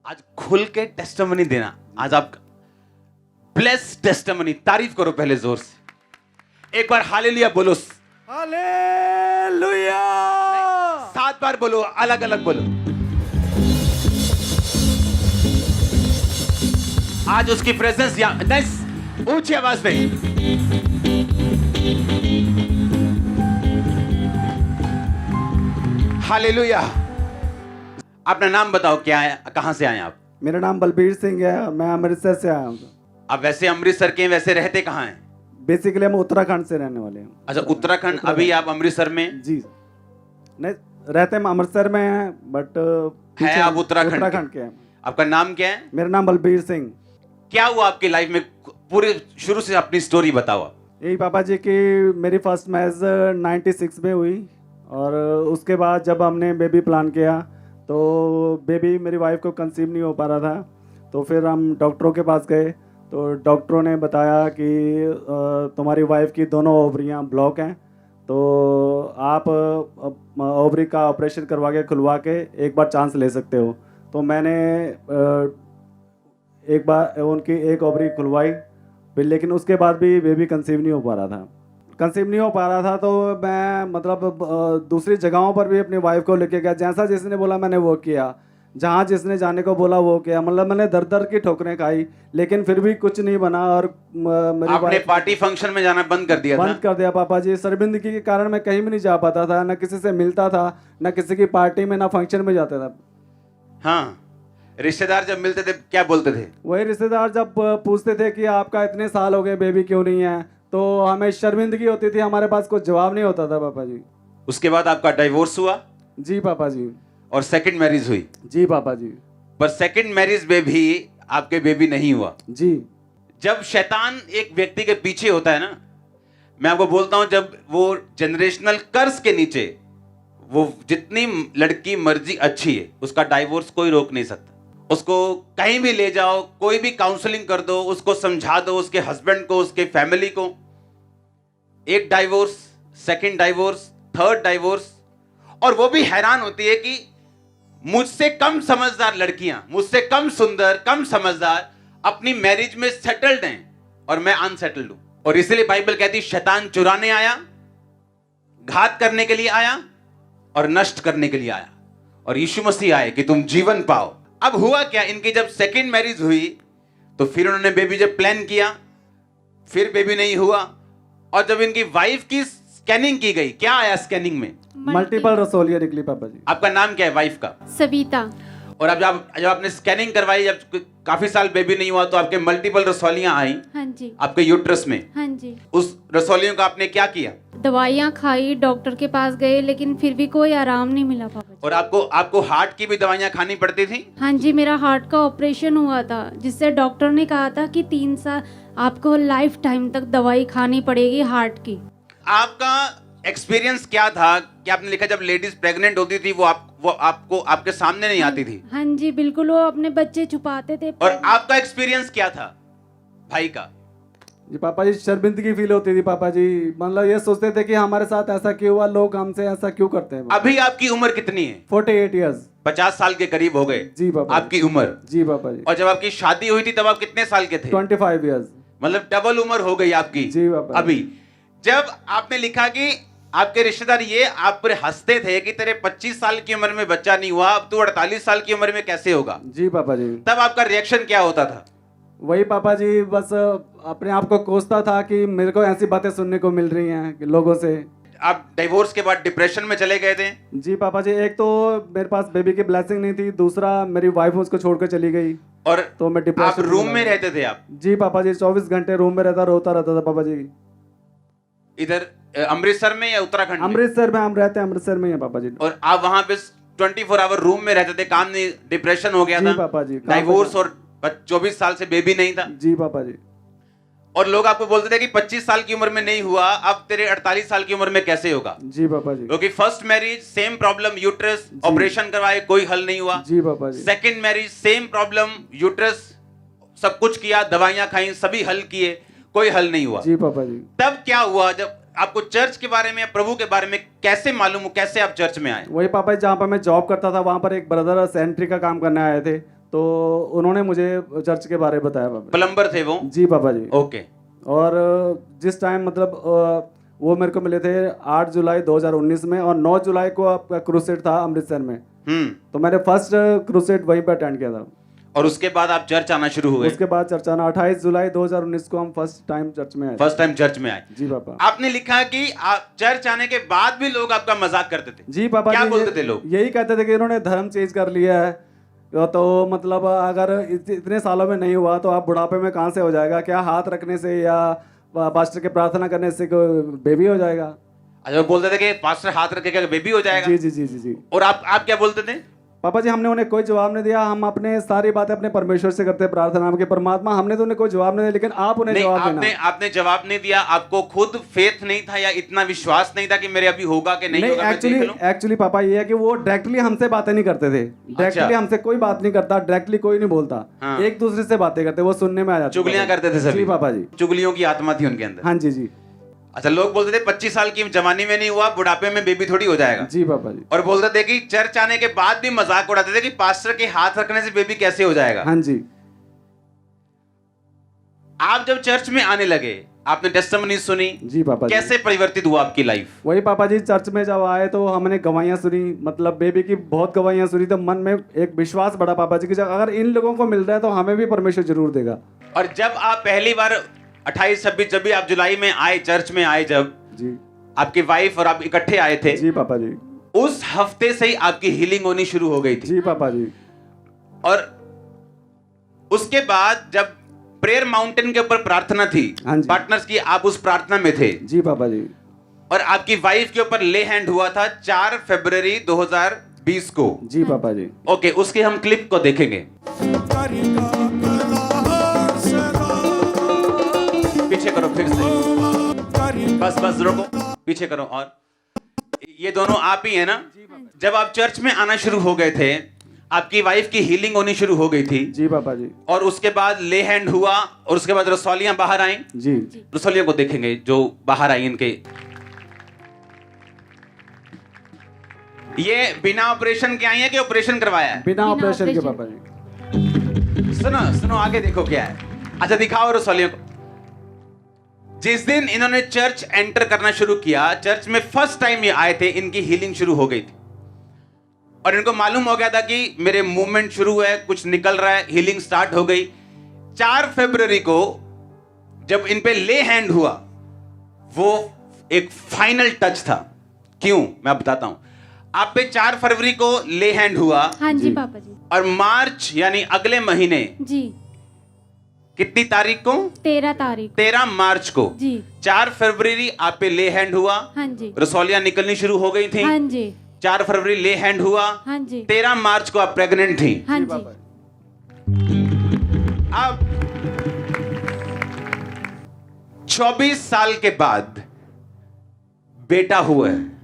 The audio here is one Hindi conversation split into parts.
आज खुल के टेस्टिमनी देना। आज आप ब्लेस टेस्टिमनी, तारीफ करो पहले जोर से। एक बार हालेलुया बोलो, हालेलुया। 7 बार बोलो, अलग अलग बोलो। आज उसकी प्रेजेंस ऊंची आवाज में। हालेलुया। अपना नाम बताओ, क्या है, कहां से आए आप? मेरा नाम बलबीर सिंह है, मैं अमृतसर से आया हूँ। आप वैसे अमृतसर के, वैसे रहते कहाँ हैं? बेसिकली हम उत्तराखंड से रहने वाले हैं। अच्छा, उत्तराखंड। अभी आप अमृतसर में? जी नहीं, रहते हम अमृतसर में हैं, बट है आप उत्तराखंड के हैं। आपका नाम क्या है? मेरा नाम बलबीर सिंह। क्या हुआ आपकी लाइफ में? पूरे शुरू से अपनी स्टोरी बताओ। यही पापा जी की मेरी फर्स्ट मैरिज 96 में हुई, और उसके बाद जब हमने बेबी प्लान किया तो बेबी मेरी वाइफ को कंसीव नहीं हो पा रहा था। तो फिर हम डॉक्टरों के पास गए, तो डॉक्टरों ने बताया कि तुम्हारी वाइफ की दोनों ओवरियां ब्लॉक हैं, तो आप ओवरी का ऑपरेशन करवा के खुलवा के एक बार चांस ले सकते हो। तो मैंने एक बार उनकी एक ओवरी खुलवाई, फिर लेकिन उसके बाद भी बेबी कंसीव नहीं हो पा रहा था। तो मैं मतलब दूसरी जगहों पर भी अपनी वाइफ को लेके गया, जैसा जिसने बोला मैंने वो किया, जहाँ जिसने जाने को बोला वो किया। मतलब मैंने दर दर की ठोकरें खाई, लेकिन फिर भी कुछ नहीं बना। और मेरी आपने पार्टी फंक्शन में जाना बंद कर दिया था? बंद कर दिया पापा जी। शर्मिंदगी के कारण मैं कहीं भी नहीं जा पाता था, ना किसी से मिलता था, ना किसी की पार्टी में, ना फंक्शन में जाता था। हाँ, रिश्तेदार जब मिलते थे क्या बोलते थे? वही रिश्तेदार जब पूछते थे कि आपका इतने साल हो गए, बेबी क्यों नहीं है, तो हमें शर्मिंदगी होती थी, हमारे पास कोई जवाब नहीं होता था पापा जी। उसके बाद आपका डाइवोर्स हुआ? जी पापा जी। और सेकंड मैरिज हुई? जी पापा जी। पर सेकंड मैरिज में भी आपके बेबी नहीं हुआ? जी। जब शैतान एक व्यक्ति के पीछे होता है ना, मैं आपको बोलता हूं, जब वो जनरेशनल कर्ज के नीचे, वो जितनी लड़की मर्जी अच्छी है, उसका डाइवोर्स कोई रोक नहीं सकता। उसको कहीं भी ले जाओ, कोई भी काउंसलिंग कर दो, उसको समझा दो, उसके हस्बैंड को, उसके फैमिली को। एक divorce, second divorce, third divorce, और वो भी हैरान होती है कि मुझसे कम समझदार लड़कियां, मुझसे कम सुंदर, कम समझदार अपनी मैरिज में सेटल्ड हैं और मैं अनसेटल्ड हूं। और इसलिए बाइबल कहती है शैतान चुराने आया, घात करने के लिए आया और नष्ट करने के लिए आया, और यीशु मसीह आए कि तुम जीवन पाओ। अब हुआ क्या, इनकी जब सेकंड मैरिज हुई तो फिर उन्होंने बेबी जब प्लान किया, फिर बेबी नहीं हुआ। और जब इनकी वाइफ की स्कैनिंग की गई, क्या आया स्कैनिंग में? मल्टीपल रसोलियां निकली पापा जी। आपका नाम क्या है वाइफ का? सविता। और अब जब आपने स्कैनिंग करवाई, जब काफी साल बेबी नहीं हुआ, तो आपके मल्टीपल रसौलियां आई हाँ जी। आपके यूट्रस में। हाँ जी। उस रसौलियों का आपने क्या किया? दवाइयाँ खाई, डॉक्टर के पास गए, लेकिन फिर भी कोई आराम नहीं मिला पापा जी। और आपको हार्ट की भी दवाइयां खानी पड़ती थी? हाँ जी, मेरा हार्ट का ऑपरेशन हुआ था, जिससे डॉक्टर ने कहा था कि 3 साल आपको लाइफ टाइम तक दवाई खानी पड़ेगी हार्ट की। आपका एक्सपीरियंस क्या था कि आपने लिखा जब लेडीज प्रेग्नेंट होती थी वो आपको आपके सामने नहीं आती थी? हाँ जी बिल्कुल, वो अपने बच्चे छुपाते थे। और आपका एक्सपीरियंस क्या था भाई का? जी पापा जी, शर्मिंदगी फील होती थी पापा जी। मतलब ये सोचते थे कि हमारे साथ ऐसा क्यों हुआ, लोग हमसे ऐसा क्यों करते हैं। अभी आपकी उम्र कितनी है? 48 ईयर्स। 50 साल के करीब हो गए जी पापा। आपकी उम्र? जी पापा जी। और जब आपकी शादी हुई थी तब आप कितने साल के थे? 25 ईयर्स। मतलब डबल उम्र हो गई आपकी। जी पापा। अभी जब आपने लिखा कि आपके रिश्तेदार ये आप पर हंसते थे कि तेरे 25 साल की उम्र में बच्चा नहीं हुआ, अब तू 48 साल की उम्र में कैसे होगा? जी पापा जी। तब आपका रिएक्शन क्या होता था? वही पापा जी, बस अपने आप को कोसता था कि मेरे को ऐसी बातें सुनने को मिल रही हैं कि लोगों से। आप डिवोर्स के बाद डिप्रेशन में चले गए थे? जी पापा जी, एक तो मेरे पास बेबी की ब्लेसिंग नहीं थी, दूसरा मेरी वाइफ उसको छोड़कर चली गई, और तो मैं आप डिप्रेशन रूम में रहते थे आप? जी पापा जी, 24 घंटे रूम में रोता रहता था पापा जी। इधर अमृतसर में या उत्तराखंड में? अमृतसर में हम रहते हैं, अमृतसर में है पापा जी। और आप वहां पे 24 आवर रूम में रहते थे, काम नहीं, डिप्रेशन हो गया जी था पापा जी। डाइवोर्स, और 24 साल से बेबी नहीं था। जी पापा जी। और लोग आपको बोलते थे कि 25 साल की उम्र में नहीं हुआ, अब तेरे 48 साल की उम्र में कैसे होगा? जी पापा जी। क्योंकि first marriage same problem, uterus, operation करवाए कोई हल नहीं हुआ। जी पापा जी। Second marriage same problem, uterus, सब कुछ किया, दवाइयां खाई, सभी हल किए, कोई हल नहीं हुआ। जी पापा जी। तब क्या हुआ जब आपको चर्च के बारे में, प्रभु के बारे में कैसे मालूम हो, कैसे आप चर्च में आए? वही पापा जी, जहाँ पर मैं जॉब करता था वहाँ पर एक ब्रदर सेंट्री का काम करने आए थे, तो उन्होंने मुझे चर्च के बारे में बताया पापा। प्लम्बर थे वो? जी पापा जी। ओके। और जिस टाइम मतलब वो मेरे को मिले थे 8 जुलाई 2019 में, और 9 जुलाई को आपका क्रूसेड था अमृतसर में। तो मैंने फर्स्ट क्रूसेड वहीं पर अटेंड किया था। और उसके बाद आप चर्च आना शुरू हुए? उसके बाद चर्च आना 28 जुलाई 2019 को हम फर्स्ट टाइम चर्च में आए। फर्स्ट टाइम चर्च में आए? जी पापा। आपने लिखा कि आप चर्च आने के बाद भी लोग आपका मजाक करते थे? जी पापा। क्या बोलते थे लोग? यही कहते थे कि इन्होंने धर्म चेंज कर लिया है, तो मतलब अगर इतने सालों में नहीं हुआ तो आप बुढ़ापे में कहाँ से हो जाएगा, क्या हाथ रखने से या पास्टर के प्रार्थना करने से बेबी हो जाएगा। अच्छा, वो बोलते थे कि पास्टर हाथ रखेगा बेबी हो जाएगा? जी जी जी जी जी। और आप क्या बोलते थे? पापा जी हमने उन्हें कोई जवाब नहीं दिया, हम अपने सारी बातें अपने परमेश्वर से करते हैं प्रार्थना के परमात्मा, हमने तो उन्हें कोई जवाब नहीं दिया, लेकिन आप उन्हें जवाब देना। आपने जवाब नहीं दिया, आपको खुद फेथ नहीं था या इतना विश्वास नहीं था कि मेरे अभी होगा कि नहीं होगा? एक्चुअली पापा ये है कि वो डायरेक्टली हमसे बातें नहीं करते थे, डायरेक्टली हमसे कोई बात नहीं करता, डायरेक्टली कोई नहीं बोलता। हाँ। एक दूसरे से बातें करते, वो सुनने में आ जाते, चुगलियां करते थे सभी? जी पापा जी, चुगलियों की आत्मा थी उनके अंदर। हाँ जी जी। अच्छा, लोग बोलते थे 25 साल की जवानी में नहीं हुआ, बुढ़ापे में बेबी थोड़ी हो जाएगा। जी पापा जी। और बोलते थे कि चर्च आने के बाद भी मजाक उड़ाते थे कि पास्टर के हाथ रखने से बेबी कैसे हो जाएगा। हाँ जी। आप जब चर्च में आने लगे, आपने टेस्टिमनी सुनी? जी पापा जी। कैसे परिवर्तित हुआ आपकी लाइफ? वही पापा जी, चर्च में जब आए तो हमने गवाहियां सुनी, मतलब बेबी की बहुत गवाहियां सुनी, तो मन में एक विश्वास बढ़ा पापा जी कि अगर इन लोगों को मिल रहा है तो हमें भी परमेश्वर जरूर देगा। और जब आप पहली बार 28-26 जब भी आप जुलाई में आए, चर्च में आए, जब जी आपकी वाइफ और आप इकट्ठे आए थे, जी पापा जी, उस हफ्ते से ही आपकी हीलिंग होनी शुरू हो गई थी? जी पापा जी। और उसके बाद जब प्रेयर माउंटेन के ऊपर प्रार्थना थी, पार्टनर्स की, आप उस प्रार्थना में थे? जी पापा जी। और आपकी वाइफ के ऊपर ले हैंड हुआ था 4 फरवरी 2020 को? जी पापा जी। ओके, उसके हम क्लिप को देखेंगे। पीछे करो फिर से, बस रुको, पीछे करो। और ये दोनों आप ही है ना? जब आप चर्च में आना शुरू हो गए थे, आपकी वाइफ की हीलिंग होनी शुरू हो गई थी? जी पापा जी। और उसके बाद ले हैंड हुआ, और उसके बाद रसौलियां बाहर आई? जी। रसौलियों को देखेंगे जो बाहर आई इनके। ये बिना ऑपरेशन के आई है कि ऑपरेशन करवाया है? बिना ऑपरेशन के पापा जी। सुनो आगे देखो क्या है। अच्छा, दिखाओ रसौलियों को। जिस दिन इन्होंने चर्च एंटर करना शुरू किया, चर्च में फर्स्ट टाइम ये आए थे, इनकी हीलिंग शुरू हो गई थी। और इनको मालूम हो गया था कि मेरे मूवमेंट शुरू है, कुछ निकल रहा है, हीलिंग स्टार्ट हो गई। 4 फरवरी को जब इन पे ले हैंड हुआ, वो एक फाइनल टच था। क्यों, मैं बताता हूं। आप पे 4 फरवरी को ले हैंड हुआ? हाँ जी पापा जी। और मार्च यानी अगले महीने जी, कितनी तारीख को? 13 तारीख। 13 मार्च को जी। 4 फरवरी आप पे ले हैंड हुआ? हाँ जी। रसौलियां निकलनी शुरू हो गई थी? हाँ जी। 4 फरवरी ले हैंड हुआ? हाँ जी। 13 मार्च को आप प्रेग्नेंट थी? हाँ जी। अब 24 साल के बाद बेटा हुआ है।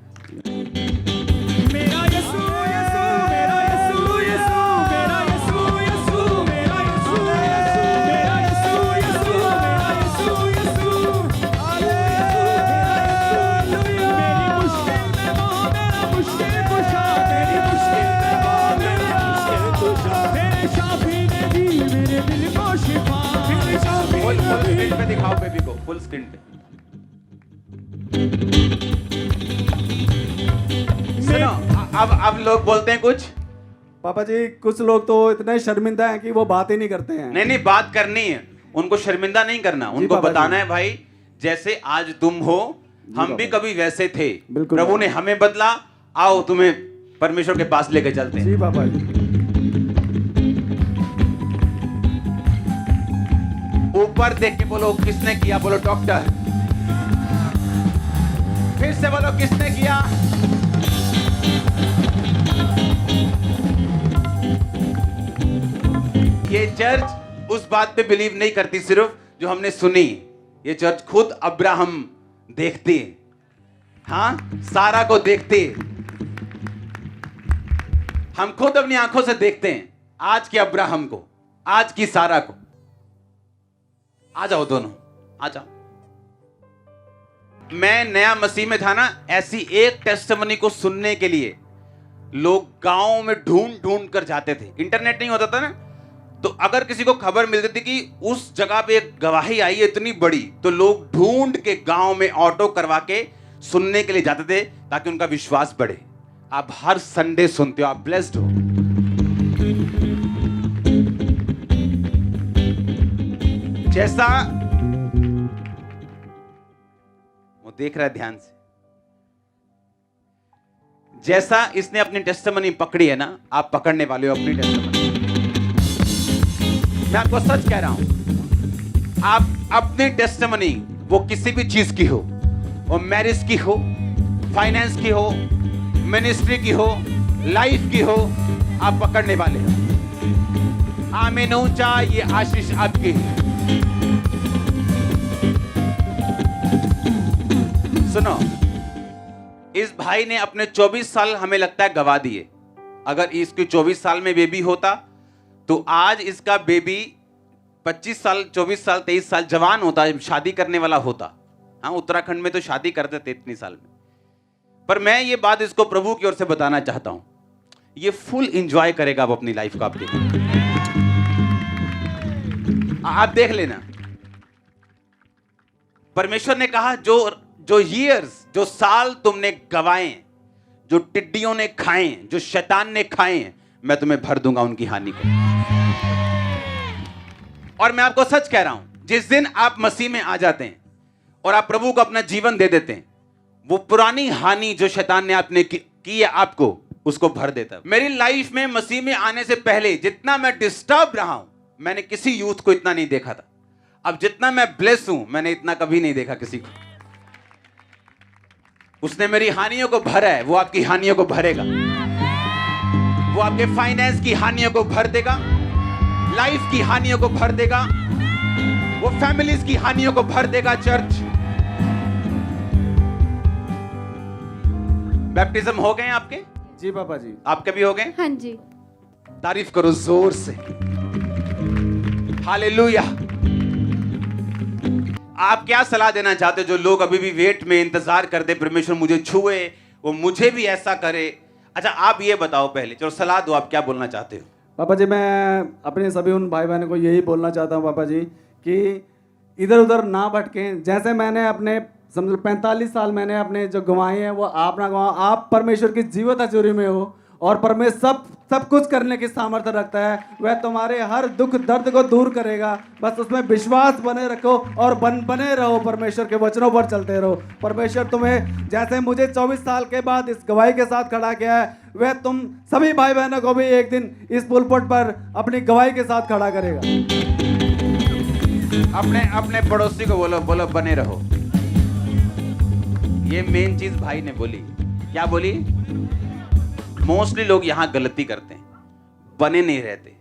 स्क्रीन पे दिखाओ बेबी को, फुल स्क्रीन पे। सुनो, अब लोग बोलते हैं कुछ? पापा जी, कुछ लोग तो इतने शर्मिंदा हैं कि वो बात ही नहीं करते हैं। नहीं, बात करनी है, उनको शर्मिंदा नहीं करना, उनको बताना है भाई जैसे आज तुम हो, हम भी कभी वैसे थे, प्रभु ने हमें बदला, आओ तुम्हें परमेश्वर के पास लेके चलते हैं। जी पापा जी। ऊपर देख के बोलो किसने किया, बोलो डॉक्टर। फिर से बोलो किसने किया। ये चर्च उस बात पे बिलीव नहीं करती सिर्फ जो हमने सुनी, ये चर्च खुद अब्राहम देखती है, हाँ, सारा को देखती है। हम खुद अपनी आंखों से देखते हैं आज के अब्राहम को, आज की सारा को। आ जाओ दोनों, आ जाओ। मैं नया मसीह में था ना, ऐसी एक टेस्टिमनी को सुनने के लिए लोग गांव में ढूंढ ढूंढ कर जाते थे। इंटरनेट नहीं होता था ना, तो अगर किसी को खबर मिलती थी कि उस जगह पे एक गवाही आई है इतनी बड़ी, तो लोग ढूंढ के गांव में ऑटो करवा के सुनने के लिए जाते थे ताकि उनका विश्वास बढ़े। आप हर संडे सुनते हो, आप ब्लेस्ड हो। जैसा वो देख रहा है ध्यान से, जैसा इसने अपनी टेस्टिमनी पकड़ी है ना, आप पकड़ने वाले हो अपनी टेस्टिमनी। मैं आपको सच कह रहा हूं, आप अपनी टेस्टिमनी, वो किसी भी चीज की हो, वो मैरिज की हो, फाइनेंस की हो, मिनिस्ट्री की हो, लाइफ की हो, आप पकड़ने वाले हो। आमीन ऊंचा, ये आशीष आपकी है। सुनो, इस भाई ने अपने 24 साल हमें लगता है गवा दिए। अगर इसके 24 साल में बेबी होता तो आज इसका बेबी 25 साल, 24 साल, 23 साल जवान होता, शादी करने वाला होता। हाँ, उत्तराखंड में तो शादी करते थे इतनी साल में। पर मैं ये बात इसको प्रभु की ओर से बताना चाहता हूं, ये फुल एंजॉय करेगा वो अपनी लाइफ को आपके। आप देख लेना, परमेश्वर ने कहा जो ईयर्स, जो साल तुमने गवाए, जो टिड्डियों ने खाए, जो शैतान ने खाए, मैं तुम्हें भर दूंगा उनकी हानि को। और मैं आपको सच कह रहा हूं, जिस दिन आप मसीह में आ जाते हैं और आप प्रभु को अपना जीवन दे देते हैं, वो पुरानी हानि जो शैतान ने आपने की है आपको, उसको भर देता है। मेरी लाइफ में मसीह में आने से पहले जितना मैं डिस्टर्ब रहा हूं, मैंने किसी यूथ को इतना नहीं देखा था। अब जितना मैं ब्लेस हूं, मैंने इतना कभी नहीं देखा किसी को। उसने मेरी हानियों को भरा है, वो आपकी हानियों को भरेगा। वो आपके फाइनेंस की हानियों को भर देगा, लाइफ की हानियों को भर देगा, वो फैमिलीज की हानियों को भर देगा। चर्च, बैप्टिज्म हो गए आपके? जी पापा जी। आपके भी हो गए? हाँ जी। तारीफ करो जोर से, हालेलुया। आप क्या सलाह देना चाहते हो जो लोग अभी भी वेट में इंतजार करते, परमेश्वर मुझे छुए, वो मुझे भी ऐसा करे? अच्छा, आप ये बताओ पहले, चलो सलाह दो, आप क्या बोलना चाहते हो? पापा जी, मैं अपने सभी उन भाई बहनों को यही बोलना चाहता हूँ पापा जी कि इधर उधर ना भटकें। जैसे मैंने अपने समझ 45 साल मैंने अपने जो गंवाए हैं, वो आप ना गंवाओ। आप परमेश्वर की जीवित हजूरी में हो और परमेश्वर सब कुछ करने की सामर्थ्य रखता है। वह तुम्हारे हर दुख दर्द को दूर करेगा। बस उसमें विश्वास बने रखो और बने रहो, परमेश्वर के वचनों पर चलते रहो। परमेश्वर तुम्हें, जैसे मुझे 24 साल के बाद इस गवाही के साथ खड़ा किया है, वह तुम सभी भाई बहनों को भी एक दिन इस पुलपट पर अपनी गवाही के साथ खड़ा करेगा। अपने पड़ोसी को बोलो बने रहो। ये मेन चीज भाई ने बोली। क्या बोली? मोस्टली लोग यहां गलती करते हैं, बने नहीं रहते,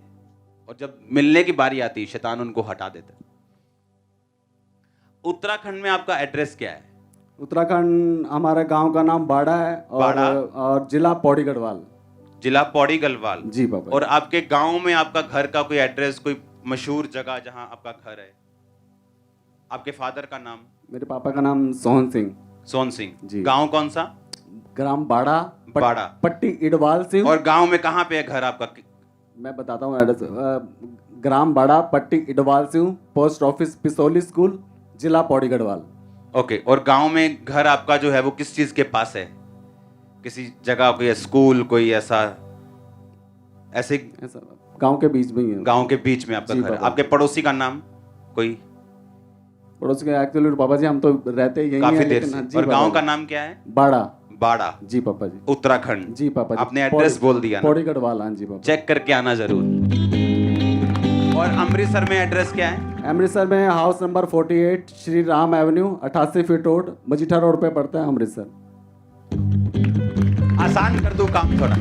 और जब मिलने की बारी आती है शैतान उनको हटा देता है। उत्तराखंड में आपका एड्रेस क्या है? उत्तराखंड, हमारे गांव का नाम बाड़ा है और जिला पौड़ी गढ़वाल। जिला पौड़ी गढ़वाल। जी पापा। और आपके गांव में आपका घर का कोई एड्रेस, कोई मशहूर जगह जहां आपका घर है? आपके फादर का नाम? मेरे पापा का नाम सोहन सिंह। सोहन सिंह जी। गांव कौन सा? ग्राम बाड़ा, बाड़ा, पट्टी इडवाल सिंह। और गांव में कहां पे है घर आपका? मैं बताता हूँ एड्रेस। ग्राम बाड़ा, पट्टी इडवाल Singh, post office Pisoli school, जिला पौड़ी गढ़वाल। ओके। और गांव में घर आपका जो है वो किस चीज के पास है? किसी जगह, कोई स्कूल, कोई ऐसा गांव के बीच में ही है। गांव के बीच में आपका घर। आपके पड़ोसी का नाम कोई? पड़ोसी का एक्चुअली पापा जी हम तो रहते यही काफी हैं, देर से। और गांव का नाम क्या है? बाड़ा। बाड़ा। जी पापा जी। उत्तराखंड। जी पापा जी। आपने एड्रेस बोल दिया ना? पौड़ी गढ़वाल। हाँ जी पापा। चेक करके आना जरूर। और अमृतसर में एड्रेस क्या है? अमृतसर में house number 48, Shri Ram Avenue, 88 feet road, Majitha road पे पड़ता है अमृतसर। आसान कर दो काम थोड़ा।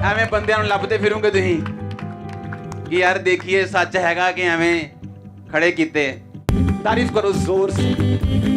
हमें बंदे लभते फिरूंगे तुही कि यार देखिए सच हैगा कि हमें खड़े कीते। तारीफ करो जोर से।